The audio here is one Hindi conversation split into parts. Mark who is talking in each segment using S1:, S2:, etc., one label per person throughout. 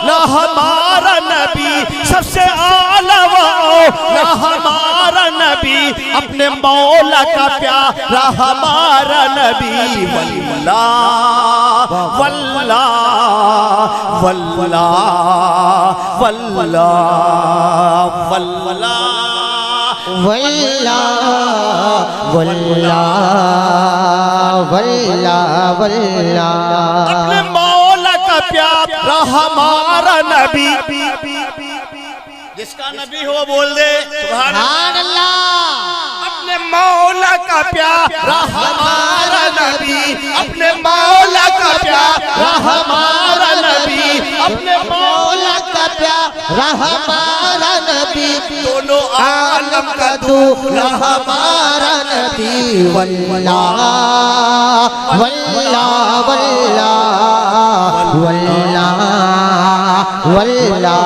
S1: ना हमारा नबी सबसे आला वो, ना हमारा नबी अपने मौला का प्यारा हमारा नबी। वल्लाह वल्लाह वल्लाह वल्लाह वल्लाह
S2: वल्लाह वल्लाह वल्लाह वल्लाह
S1: अपने मौला का प्यारा हमारा नबी। जिसका नबी हो बोल दे सुभान
S2: अल्लाह।
S1: अपने मौला का प्यारा हमारा नबी, अपने मौला का प्यारा हमारा नबी, अपने मौला का
S2: प्यारा हमारा नबी,
S1: दोनों आलम का दूल्हा हमारा
S2: नबी। वल्लाह वल्लाह वल्लाह वल्लाह वल्लाह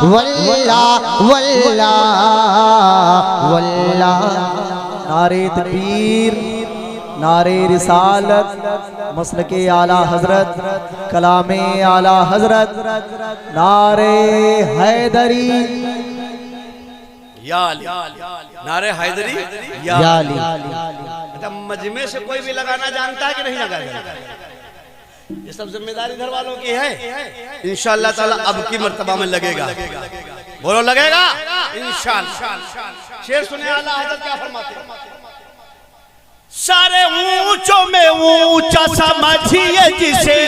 S2: वल्लाह वल्लाह वल्लाह वल्लाह।
S3: नारे तकबीर, नारे रिसालत, मसलके आला हजरत, कलामे आला हजरत, नारे हैदरी
S1: या अली, नारे हैदरी या अली। मजमे से कोई भी लगाना जानता है कि नहीं लगाना? ये सब जिम्मेदारी घर वालों की है। इंशाअल्लाह ताला अब की मर्तबा में लगेगा। बोलो लगेगा इंशाअल्लाह। शेर सुने आला हज़रत क्या फरमाते हैं? सारे ऊंचों में ऊंचा समझिए जिसे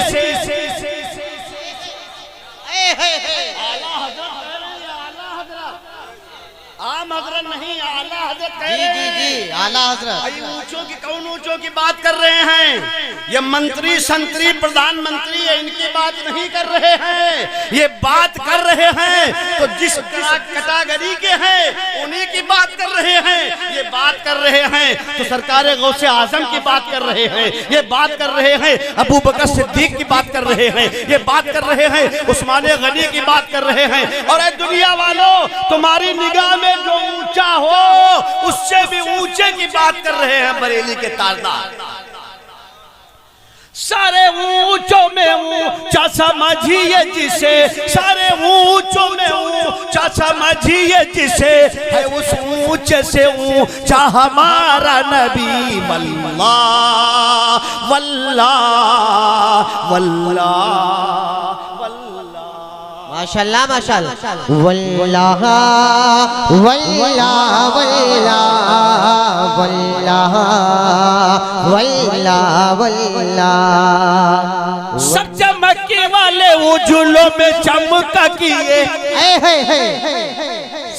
S1: आम हजरत नहीं, आला हजरत कह रहे हैं।
S2: जी आला हजरत।
S1: ऊंचों की कौन ऊंचों की बात कर रहे हैं? ये मंत्री संतरी प्रधानमंत्री है, इनकी बात नहीं कर रहे हैं। ये बात कर रहे हैं तो जिस कैटेगरी के हैं उन्हीं की बात कर रहे हैं। ये बात कर रहे हैं तो सरकार गौसे आजम की बात कर रहे हैं। ये बात कर रहे हैं अबू बकर सिद्दीक की बात कर रहे हैं। ये बात कर रहे हैं उस्मान गनी की बात कर रहे हैं। और ऐ दुनिया वालों, तुम्हारी निगाह में जो ऊंचा हो उससे भी ऊंचे की बात कर रहे हैं बरेली के ताजदार। सारे ऊंचों में ऊंचा समझिए जिसे, सारे ऊंचों में ऊंचा समझिए जिसे, है उस ऊंचे से ऊंचा हमारा नबी। वल्लाह वल्लाह वल्लाह
S2: माशाल्लाह माशाल्लाह। वल्लाह वल्लाह वल्लाह वल्लाह वल्लाह वल्लाह।
S1: सब चमके वाले उजलों में चमका किए,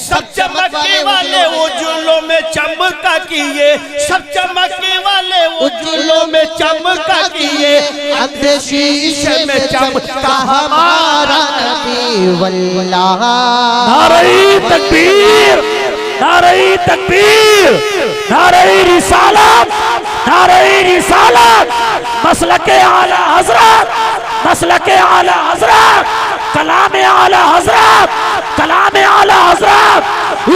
S1: सब चमके वाले उजलों में चमका किए, सब चमके वाले उजलों में चमका किए,
S2: अंधे शीशे में चमका हमारा नबी। वल्लाह
S4: नारे तकबीर, नारे तकबीर, नारे रिसालत, नारे रिसालत, मसलके आला हजरत, मसलके आला हजरत, कलामे आला हजरत, कलामे आला हजरत,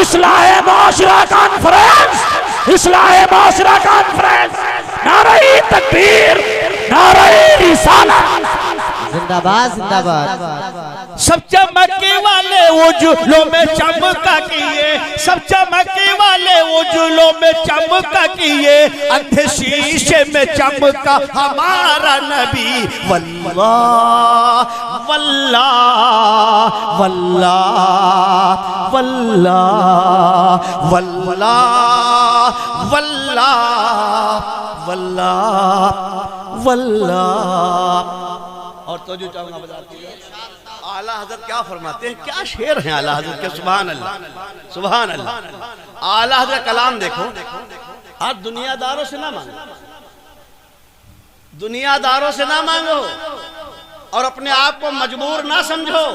S4: इस्लाह माशरा कॉन्फ्रेंस, इस्लाह माशरा कॉन्फ्रेंस। नारे तकबीर, नारे रिसालत,
S2: जिंदाबाद जिंदाबाद।
S1: सब चमके वाले उजलों में चमका किए, सब चमके वाले उजलों में चमका किए, अंधे शीशे में चमका हमारा नबी। वल्लाह वल्लाह वल्लाह वल्लाह वल्लाह वल्लाह वल्लाह वल्लाह। और तो जो चाहूंगा बता दीजिए आला हजरत क्या फरमाते हैं? क्या शेर हैं आला हजरत के। सुभान अल्लाह सुभान अल्लाह। आला हजरत कलाम देखो। आप दुनियादारों से ना मांगो, दुनियादारों से ना मांगो और अपने आप को मजबूर ना समझो।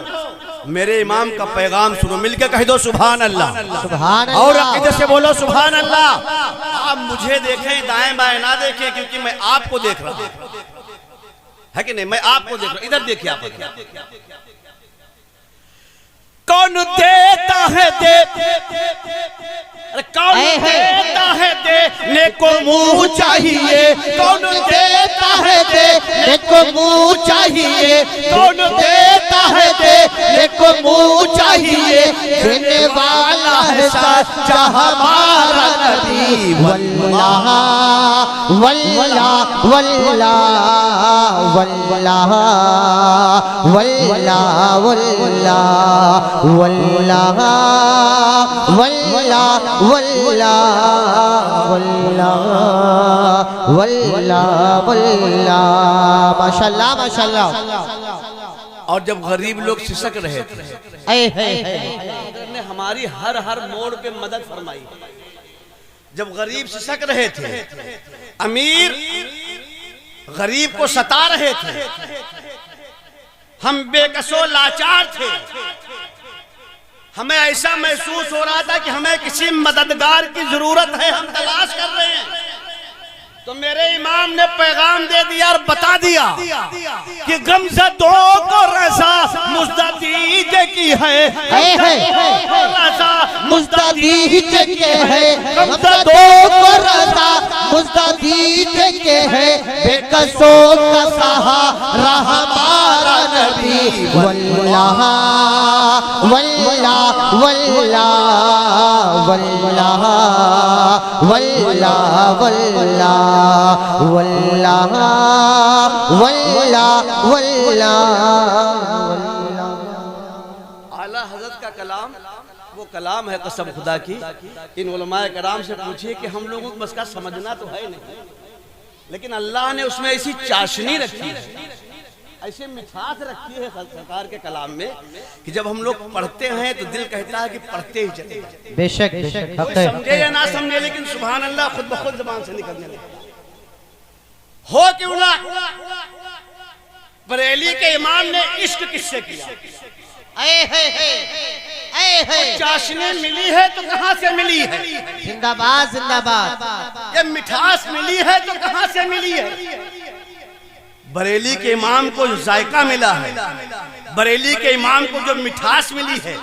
S1: मेरे इमाम का पैगाम सुनो, मिलके कह दो सुभान अल्लाह,
S2: सुभान
S1: और
S2: अल्लाह।
S1: अकीदत से बोलो सुभान अल्लाह। आप मुझे देखें, दाएं बाएं ना देखें, क्योंकि मैं आपको देख रहा हूं, है कि नहीं? मैं आपको देख रहा हूं। इधर देखिए आप। कौन देता है दे, अरे कौन देता है देने को मुंह चाहिए, कौन देता है
S2: देखो मुँह चाहिए कौन देता है देखने को मुँह चाहिए देने वाला है सच्चा हमारा नबी वल्लाह वल्लाह वल्लाह वल्लाह वल्लाह वल्लाह वल्लाह वल्लाह वल्लाह वल्लाह वल्लाह माशाल्लाह माशाल्लाह।
S1: और जब गरीब लोग सिसक रहे थे, ने हमारी हर मोड़ पे मदद फरमाई। जब गरीब सिसक रहे थे, अमीर गरीब को सता रहे थे, हम बेकसो लाचार थे, हमें ऐसा महसूस हो रहा था कि हमें किसी मददगार की जरूरत है, हम तलाश कर रहे हैं। तो मेरे इमाम ने पैगाम दे दिया और बता दिया कि गमज़दों को रज़ा मुस्तदीज की है, रज़ा
S2: मुस्तदीज के है, गमज़दों को रज़ा मुस्तदीज के है, बेकसों का सहारा हमारा नबी वल्लाह वल्लाह वल्लाह वल्लाह वल्लाह वल्लाह वल्लाह वल्लाह वल्लाह।
S1: आला हज़रत का कलाम वो कलाम है कसम खुदा की। इन उलमाए कराम से पूछिए कि हम लोगों को उसका समझना तो है नहीं, लेकिन अल्लाह ने उसमें ऐसी चाशनी रखी है, ऐसे मिठास रखी है सरकार के कलाम में कि जब हम लोग पढ़ते हैं तो दिल कहता है कि पढ़ते ही चले जाए।
S2: बेशक
S1: कोई समझे या ना समझे, लेकिन सुभान अल्लाह खुद ब खुद ज़बान से निकलने लगे। हो क्यों ना, बरेली के इमाम ने इश्क किससे किया? चाशनी मिली है तो कहां से मिली है?
S2: जिंदाबाद जिंदाबाद।
S1: ये मिठास मिली है तो कहां से मिली है? बरेली के इमाम को जायका मिला है, बरेली के इमाम को जो मिठास मिली है,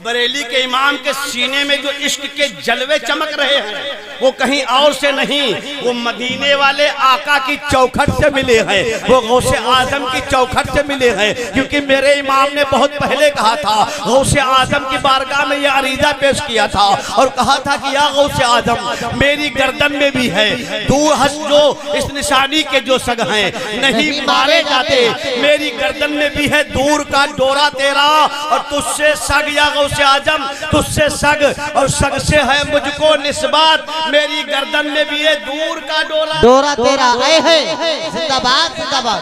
S1: बरेली के इमाम के सीने में जो इश्क के जलवे चमक रहे हैं, वो कहीं और से नहीं, वो मदीने वाले आका की चौखट से मिले हैं, वो गौसे आजम की चौखट से मिले हैं। क्योंकि मेरे इमाम ने बहुत पहले कहा था, गौसे आजम की बारगाह में यह अरीजा पेश किया था और कहा था कि या गौसे आजम मेरी गर्दन में भी है दूर हस जो इस निशानी के जो सग हैं नहीं मारे जाते, मेरी गर्दन में भी है दूर का डोरा तेरा और तुझसे सग या गौसे आजम तुझसे सग और सग से है मुझको निस्बत, मेरी गर्दन में भी है दूर का डोरा
S2: तेरा है। जिंदाबाद जिंदाबाद।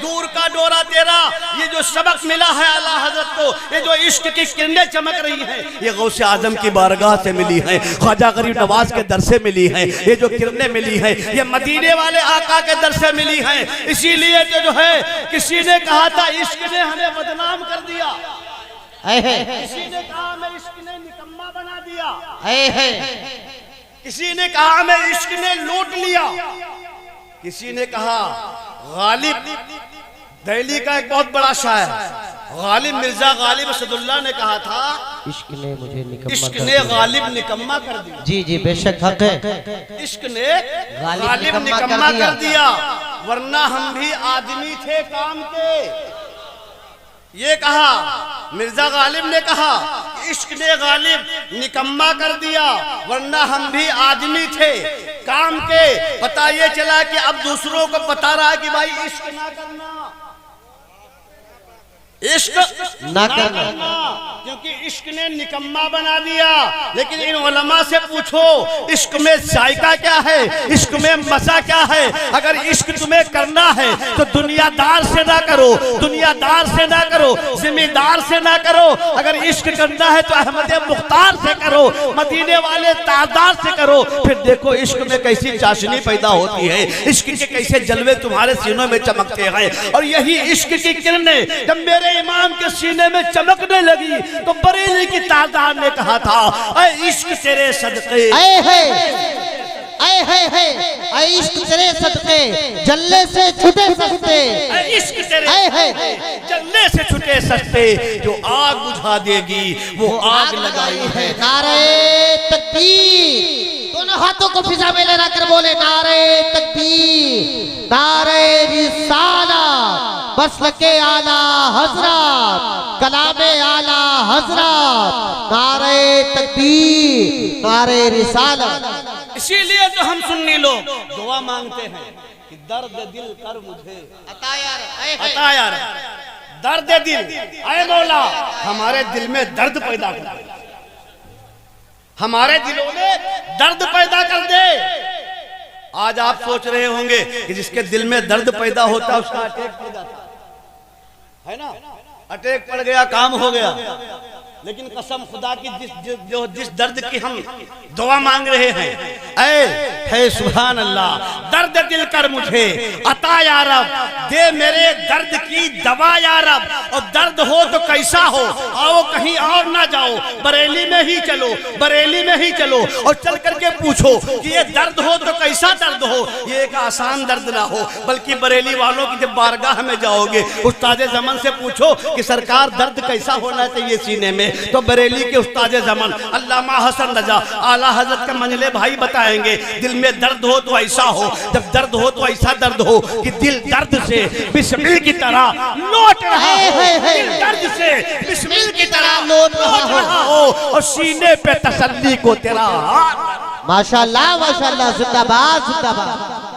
S1: दूर का डोरा तेरा, ये जो सबक मिला है आला हजरत को, ये जो इश्क की किरणें चमक रही हैं, ये गौसे आजम की बारगाह से मिली है, ख्वाजा गरीब नवाज के दर से मिली है। ये जो किरणें मिली है ये मदीने वाले आका के दर से मिली है। इसीलिए जो है किसी ने कहा था इश्क ने हमें बदनाम कर दिया, किसी ने कहा हमें इश्क ने निकम्मा बना दिया, किसी ने कहा हमें इश्क ने लूट लिया, किसी ने कहा गालिब दिल्ली का एक बहुत बड़ा शायर गालिब मिर्जा गालिब असदुल्ला ने कहा था
S2: इश्क ने मुझे
S1: इश्क ने गालिब निकम्मा कर दिया।
S2: जी जी बेशक हक है,
S1: इश्क ने गालिब निकम्मा कर दिया, वरना हम भी आदमी थे काम के। ये कहा मिर्जा गालिब ने कहा इश्क ने गालिब निकम्मा कर दिया, वरना हम भी आदमी थे काम के। पता ये चला कि अब दूसरों को बता रहा है कि भाई इश्क ना करना, इश्क
S2: ना करना,
S1: क्योंकि इश्क ने निकम्मा बना दिया। लेकिन इन उलमा से पूछो इश्क में जायका क्या है, इश्क में मजा क्या है? अगर इश्क तुम्हें करना है तो दुनियादार से ना करो, दुनियादार से ना करो, जिम्मेदार से ना करो। अगर इश्क करना है तो अहमद मुख्तार से करो, मदीने वाले ताजदार से करो। फिर देखो इश्क में कैसी चाशनी पैदा होती है, इश्क के कैसे जलवे तुम्हारे सीनों में चमकते हैं। और यही इश्क की किरणें जब मेरे इमाम के सीने में चमकने लगी तो बरेली की तादाद ने कहा था ऐ इश्क तेरे सदके,
S2: इश्क तेरे सदके जल्ले से छुटे सस्ते,
S1: इश्क तेरे जलने से छुटे सस्ते, जो आग बुझा देगी वो आग लगाई है।
S2: नारे तकबीर, दोनों हाथों को फिजा में लहरा कर बोले नारे तकबीर, नारे मसलके आला हजरत, कलामे आला हजरत, नारे तकबीर, नारे रिसालत।
S1: इसीलिए तो हम सुन्नी लोग दुआ मांगते हैं कि दर्द दिल कर मुझे अता यार, दर्द दिल, ऐ मौला हमारे दिल में दर्द पैदा कर दे, हमारे दिलों में दर्द पैदा कर दे। आज आप सोच रहे होंगे कि जिसके दिल में दर्द पैदा होता है उसका अटैक पड़ जाता है ना, अटैक पड़ गया काम हो गया। लेकिन कसम खुदा की जिस दर्द की हम दुआ मांग रहे हैं, ऐ सुभान अल्लाह, दर्द दिल कर मुझे अता या रब, दे मेरे दर्द की दवा या रब। और दर्द हो तो कैसा हो, आओ कहीं और ना जाओ, बरेली में ही चलो, बरेली में ही चलो और चल करके पूछो कि ये दर्द हो तो कैसा दर्द हो। ये एक आसान दर्द ना हो, बल्कि बरेली वालों की जब बारगाह में जाओगे उस्ताद ज़मान से पूछो कि सरकार दर्द कैसा होना चाहिए सीने में, तो बरेली के उस्ताद ज़मान अल्लामा हसन रजा आला हजरत के मंजले भाई बताएंगे दिल में दर्द हो तो ऐसा हो, जब दर्द हो तो ऐसा दर्द हो कि दिल दर्द से बिस्मिल की तरह लौट रहा हो, दिल दर्द से बिस्मिल की तरह लौट रहा हो और सीने पे तसल्ली को तेरा
S2: माशाल्लाह माशाल्लाह, जिंदाबाद जिंदाबाद,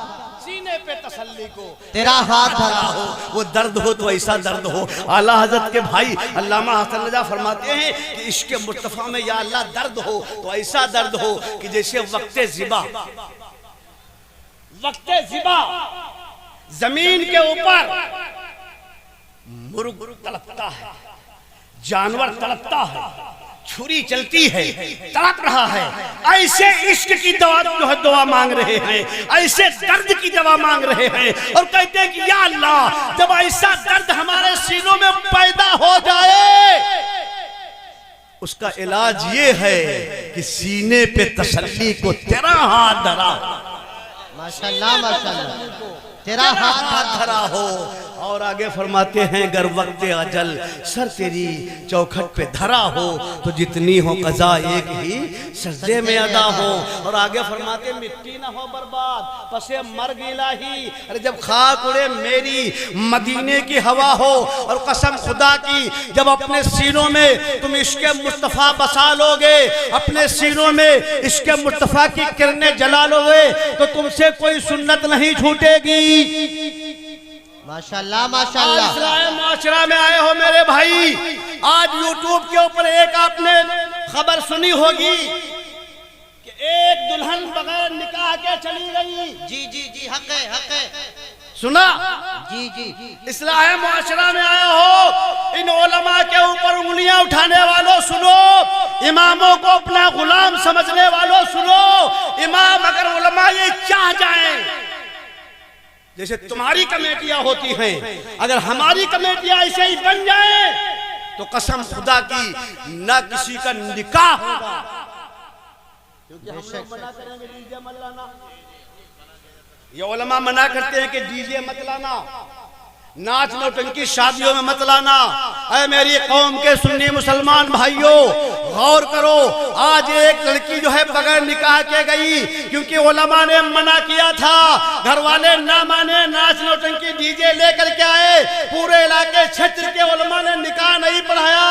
S1: पे तसल्ली को
S2: तेरा हाथ धरा
S1: हो। वो दर्द हो तो ऐसा दर्द हो। आला हजरत के भाई अल्लामा हसन रजा फरमाते हैं कि इश्क मुस्तफा में या अल्लाह दर्द हो तो ऐसा दर्द हो कि जैसे वक्ते ज़िबा जमीन के ऊपर मुर्ग तड़पता है, जानवर तड़पता है, छुरी चलती है, तड़प रहा है, ऐसे इश्क की दवा जो है दुआ मांग रहे हैं, ऐसे दर्द की दवा मांग रहे हैं और कहते हैं कि या अल्लाह जब ऐसा दर्द हमारे सीनों में पैदा हो जाए उसका इलाज ये है कि सीने पे तसल्ली को तेरा हाथ धरा,
S2: माशाल्लाह माशाल्लाह, तेरा हाथ
S1: धरा हो। और आगे फरमाते हैं गर वक्त अजल सर तेरी चौखट पे धरा हो तो जितनी हो कज़ा एक ही सजदे में अदा हो। और आगे फरमाते मिट्टी ना हो बर्बाद पसे मर्ग इलाही, अरे जब खाक उड़े मेरी मदीने की हवा हो। और कसम खुदा की जब अपने सीनों में तुम इश्क़ मुस्तफ़ा बसा लोगे, अपने सीनों में इश्क़ मुस्तफ़ा की किरणें जला लोगे तो तुमसे कोई सुन्नत नहीं छूटेगी।
S2: माशाल्लाह माशाल्लाह।
S1: इस्लाम माशरा में आए हो मेरे भाई, आज यूट्यूब के ऊपर एक आपने खबर सुनी होगी कि एक दुल्हन बगैर निकाह के चली गई।
S2: जी जी जी, हक है
S1: सुना?
S2: जी जी।
S1: इस्लाम माशरा में आए हो, इन उलमा के ऊपर उंगलियां उठाने वालों सुनो, इमामों को अपना गुलाम समझने वालों सुनो। इमाम अगर उलमा ये चाह जाएं जैसे तुम्हारी कमेटियां होती हैं, अगर हमारी कमेटियां ऐसे ही बन जाए तो कसम खुदा की न किसी का निकाह होगा, क्योंकि हम लोग मना करेंगे डीजे मत लाना, ये उलमा मना करते हैं कि डीजे मत लाना, नाच नौटंकी शादियों में मत लाना। अरे मेरी कौम के सुन्नी मुसलमान भाइयों गौर करो, आज एक लड़की जो है बगैर निकाह के गई क्योंकि उलमा ने मना किया था, घर वाले ना माने, नाच नौटंकी डीजे लेकर के आए, पूरे इलाके क्षेत्र के उलमा ने निकाह नहीं पढ़ाया।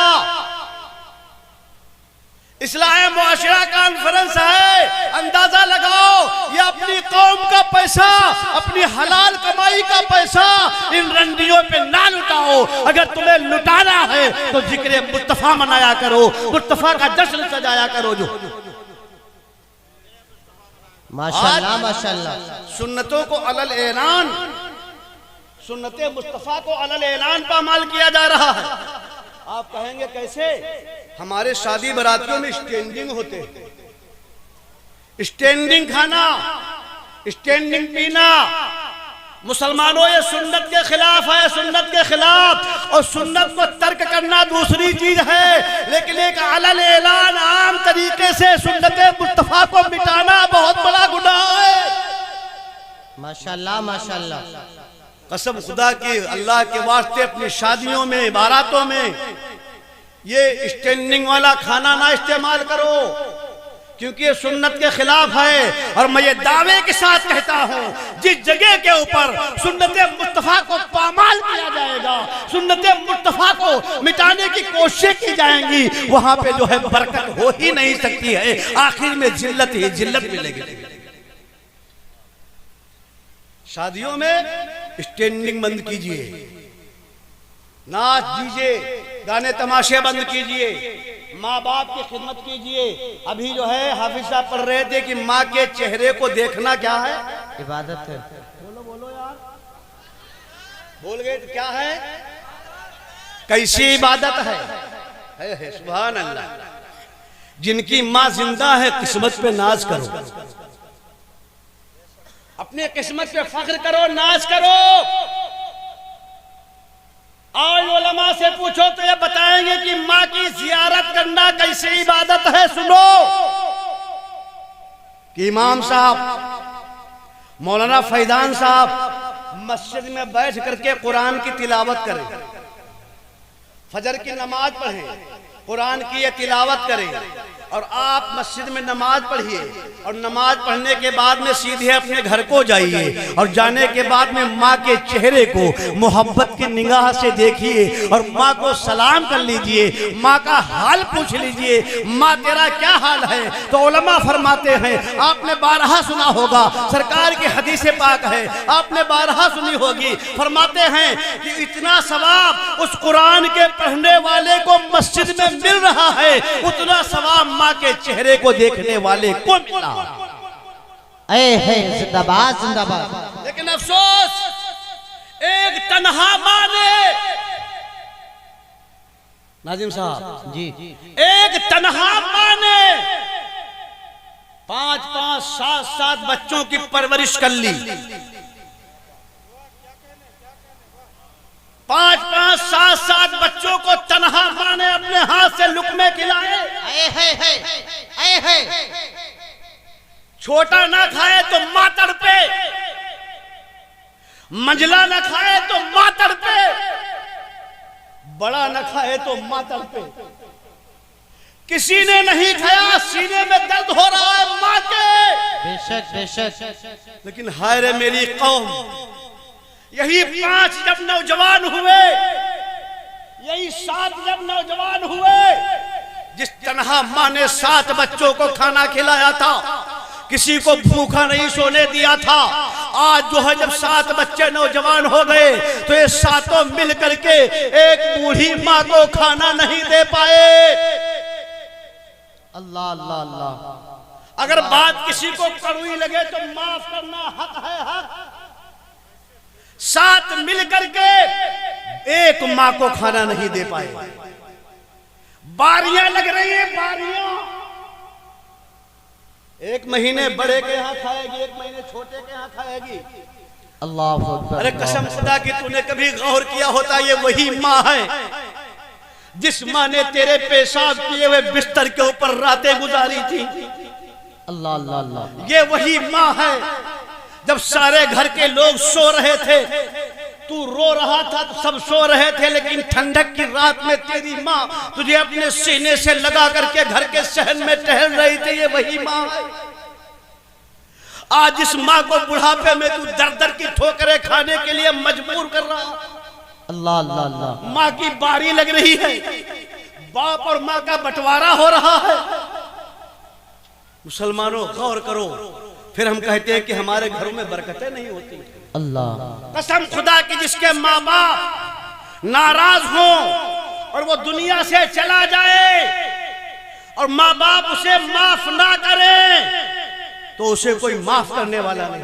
S1: इस्लाम मुआशरा कॉन्फ्रेंस है, अंदाजा लगाओ ये अपनी कौम का पैसा, अपनी हलाल कमाई का पैसा इन रंडियों पे ना लुटाओ। अगर तुम्हें लुटाना है तो जिक्र मुस्तफा मनाया करो, मुस्तफा का जश्न सजाया करो। जो
S2: माशाल्लाह माशाल्लाह,
S1: सुन्नतों को अलल ऐलान, सुन्नते मुस्तफा को अलल ऐलान पामाल किया जा रहा है। आप कहेंगे कैसे? हमारे शादी बरातियों में स्टैंडिंग होते हैं, स्टैंडिंग खाना, स्टैंडिंग पीना। मुसलमानों ये सुन्नत के खिलाफ है, सुन्नत के खिलाफ। और सुन्नत को तर्क करना दूसरी चीज है, लेकिन एक अलल ऐलान आम तरीके से सुन्नत मुस्तफा को मिटाना बहुत बड़ा गुनाह है।
S2: माशाल्लाह माशाल्लाह।
S1: कसम खुदा की अल्लाह के वास्ते अपनी शादियों में, बारातों में ये स्टैंडिंग वाला खाना ना इस्तेमाल करो। क्योंकि ये सुन्नत के खिलाफ है। और मैं ये दावे के साथ कहता हूँ, जिस जगह के ऊपर सुन्नत मुस्तफ़ा को पामाल किया जाएगा, सुन्नत मुस्तफ़ा को मिटाने की कोशिश की जाएंगी, वहां पे जो है बरकत हो ही नहीं सकती है। आखिर में जिल्लत ही जिल्लत मिलेगी। शादियों में स्टैंडिंग बंद कीजिए, नाच दीजिए, गाने तमाशे बंद कीजिए, माँ बाप की खिदमत कीजिए। अभी जो है हाफिज साहब पढ़ रहे थे कि माँ के चेहरे को देखना क्या है?
S2: इबादत है।
S1: बोलो यार, बोल गए तो क्या है? कैसी इबादत है सुभान अल्लाह। जिनकी माँ जिंदा है किस्मत पे नाज करो, अपने किस्मत पे फख्र करो, नाज करो। आज उलमा से पूछो तो ये बताएंगे कि माँ की जियारत करना कैसी इबादत है। सुनो कि इमाम साहब मौलाना फैजान साहब मस्जिद में बैठ करके कुरान की तिलावत करें, फजर की नमाज पढ़ें, कुरान की ये तिलावत करें, और आप मस्जिद में नमाज पढ़िए और नमाज पढ़ने के बाद में सीधे अपने घर को जाइए और जाने के बाद में माँ के चेहरे को मोहब्बत की निगाह से देखिए और माँ को सलाम कर लीजिए, माँ का हाल पूछ लीजिए, माँ तेरा क्या हाल है। तो उलमा फरमाते हैं, आपने बारहा सुना होगा, सरकार की हदीस पाक है, आपने बारहा सुनी होगी, फरमाते हैं कि इतना सवाब उस कुरान के पढ़ने वाले को मस्जिद में मिल रहा है, उतना सवाब माँ के चेहरे को देखने वाले को मिला।
S2: जिंदाबाद जिंदाबाद।
S1: लेकिन अफसोस, एक तन्हा माँ ने, नाजिम साहब
S2: जी,
S1: एक तन्हा माँ ने 5-5, 7-7 बच्चों की परवरिश कर ली। 5-5, 7-7 बच्चों को तन्हा माँ ने अपने हाथ से लुकमे खिलाए। छोटा ना खाए तो माँ तड़पे, मंझला ना खाए तो माँ तड़पे, बड़ा ना खाए तो माँ तड़पे। किसी ने नहीं खाया, सीने में दर्द हो रहा है माँ के।
S2: बेशक बेशक।
S1: लेकिन हाय रे मेरी कौम, यही 5 जब नौजवान हुए, यही 7 जब नौजवान हुए, जिस तन्हा माँ ने 7 बच्चों को खाना खिलाया था, किसी को भूखा नहीं सोने दिया था, आज जो है जब 7 बच्चे नौजवान हो गए तो ये 7 मिल करके एक बूढ़ी माँ को खाना नहीं दे पाए।
S2: अल्लाह अल्लाह अल्लाह।
S1: अगर बात किसी को कड़वी लगे तो माफ करना हक है, हक। 7 मिल करके एक माँ को खाना नहीं दे पाए। बारियां लग रही है, बारियां। एक महीने बड़े के यहाँ खाएगी, एक महीने छोटे के यहाँ खाएगी।
S2: अल्लाह।
S1: अरे कसम खुदा की, तूने कभी गौर किया होता ये वही माँ है जिस माँ ने तेरे पेशाब किए हुए बिस्तर के ऊपर रातें गुजारी थी।
S2: अल्लाह अल्लाह अल्लाह।
S1: ये वही माँ है जब सारे घर के लोग सो रहे थे, तू रो रहा था तो सब सो रहे थे, लेकिन ठंडक की रात में तेरी माँ तुझे अपने सीने से लगा करके घर के सहन में टहल रही थी। ये वही माँ है। आज इस माँ को बुढ़ापे में तू दर दर की ठोकरें खाने के लिए मजबूर कर रहा।
S2: अल्लाह अल्लाह अल्लाह।
S1: माँ की बारी लग रही है, बाप और माँ का बंटवारा हो रहा है। मुसलमानों गौर करो, फिर हम कहते हैं कि हमारे घरों में बरकतें नहीं होती।
S2: अल्लाह।
S1: कसम खुदा की, जिसके माँ बाप नाराज हो और वो दुनिया से चला जाए और माँ बाप उसे माफ ना करें तो उसे कोई माफ करने वाला नहीं।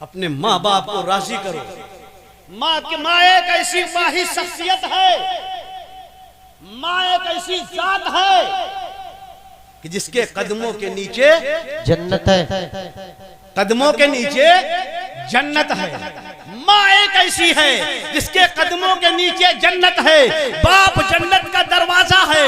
S1: अपने माँ बाप को राजी करो। माँ एक ऐसी माही शख्सियत है, माँ एक ऐसी जात है कि जिसके कदमों के नीचे
S2: जन्नत है,
S1: कदमों के नीचे जन्नत है। माँ एक ऐसी है जिसके कदमों के नीचे जन्नत है। बाप जन्नत का दरवाजा है।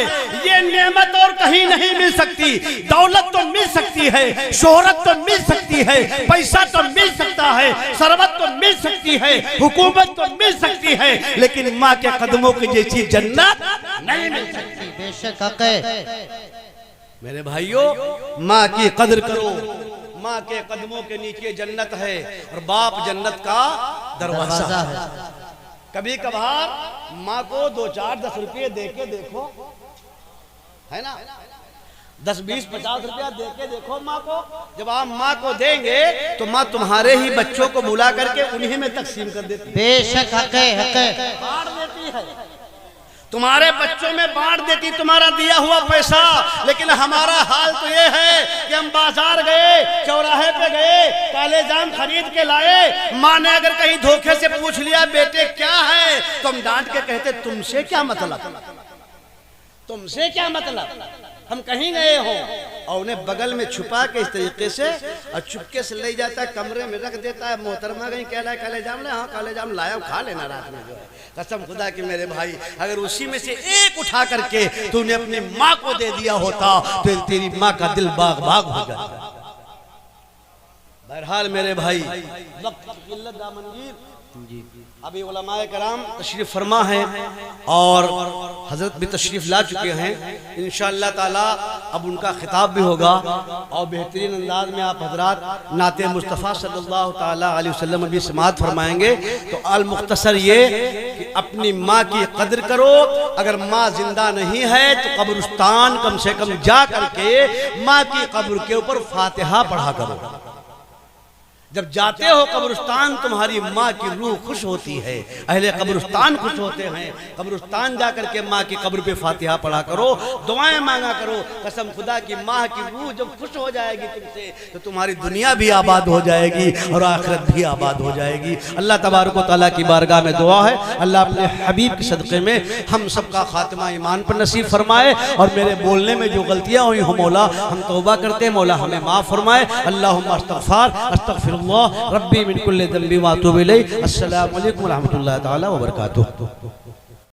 S1: ये नेमत और कहीं नहीं मिल सकती। दौलत तो मिल सकती है, शोहरत तो मिल सकती है, पैसा तो मिल सकता है, सरवत तो मिल सकती है, हुकूमत तो मिल सकती है, लेकिन माँ के कदमों की जैसी जन्नत नहीं मिल सकती।
S2: बेशक हक है।
S1: मेरे भाइयों, माँ की कदर करो। माँ के कदमों के नीचे जन्नत है और बाप जन्नत का दरवाजा है। कभी कभार माँ को 2-4-10 रुपये दे के देखो, है ना, 10-20-50 रुपया दे के देखो माँ को। जब आप माँ को देंगे तो माँ तुम्हारे ही बच्चों को बुला करके उन्हीं में तकसीम कर देती है।
S2: बेशक हक़
S1: बांट देती है, तुम्हारे बच्चों में बांट देती तुम्हारा दिया हुआ पैसा। लेकिन हमारा हाल तो ये है कि हम बाजार गए, चौराहे पे गए, काले जाम खरीद के लाए, माँ ने अगर कहीं धोखे से पूछ लिया बेटे क्या है, तो हम डांट के कहते तुमसे क्या मतलब, तुमसे क्या मतलब, हम कहीं गए हो। और उन्हें बगल में छुपा के इस तरीके से और चुपके से ले जाता है, कमरे में रख देता है। मोहतरमा कहीं कह रहा है काले जाम ले, हाँ काले जाम लाया, खा लेना रात में जो है। कसम खुदा की मेरे भाई, अगर उसी में से एक उठा करके तूने अपनी माँ को दे दिया होता तो तेरी माँ का दिल बाग बाग हो जाता। बहरहाल मेरे भाई, वक्त की किल्लत दामनगीर, अभी उलमाए कराम तशरीफ फरमा है और हजरत भी तशरीफ ला चुके हैं। इंशाअल्लाह ताला अब उनका खिताब भी होगा और बेहतरीन अंदाज में आप हजरात नाते मुस्तफ़ा सल्लल्लाहु ताला अलैहि वसल्लम भी समाअत फरमाएंगे। तो अल मुख्तसर ये कि अपनी माँ की कदर करो। अगर माँ जिंदा नहीं है तो कब्रिस्तान कम से कम जा करके माँ की कब्र के ऊपर फातिहा पढ़ा करो। जब जाते हो कब्रिस्तान तुम्हारी माँ की रूह खुश होती है, अहले कब्रिस्तान खुश होते हैं। कब्रिस्तान जाकर के माँ की कब्र पे फातिहा पढ़ा करो, दुआएं मांगा करो। कसम खुदा की माँ की रूह जब खुश हो जाएगी तुमसे तो तुम्हारी दुनिया भी आबाद हो जाएगी और आखिरत भी आबाद हो जाएगी। अल्लाह तबारक व तआला की बारगाह में दुआ है, अल्लाह अपने हबीब के सदक़े में हम सबका खात्मा ईमान पर नसीब फरमाए। और मेरे बोलने में जो गलतियाँ हुई हो मौला, हम तौबा करते हैं, मौला हमें माफ़ फरमाए। अल्लाहुम्मा अस्तग़फ़िर रब्बी मिन कुल्लि ज़ंबि व अतूबु इलैह। अस्सलामु अलैकुम व रहमतुल्लाहि तआला व बरकातुहू।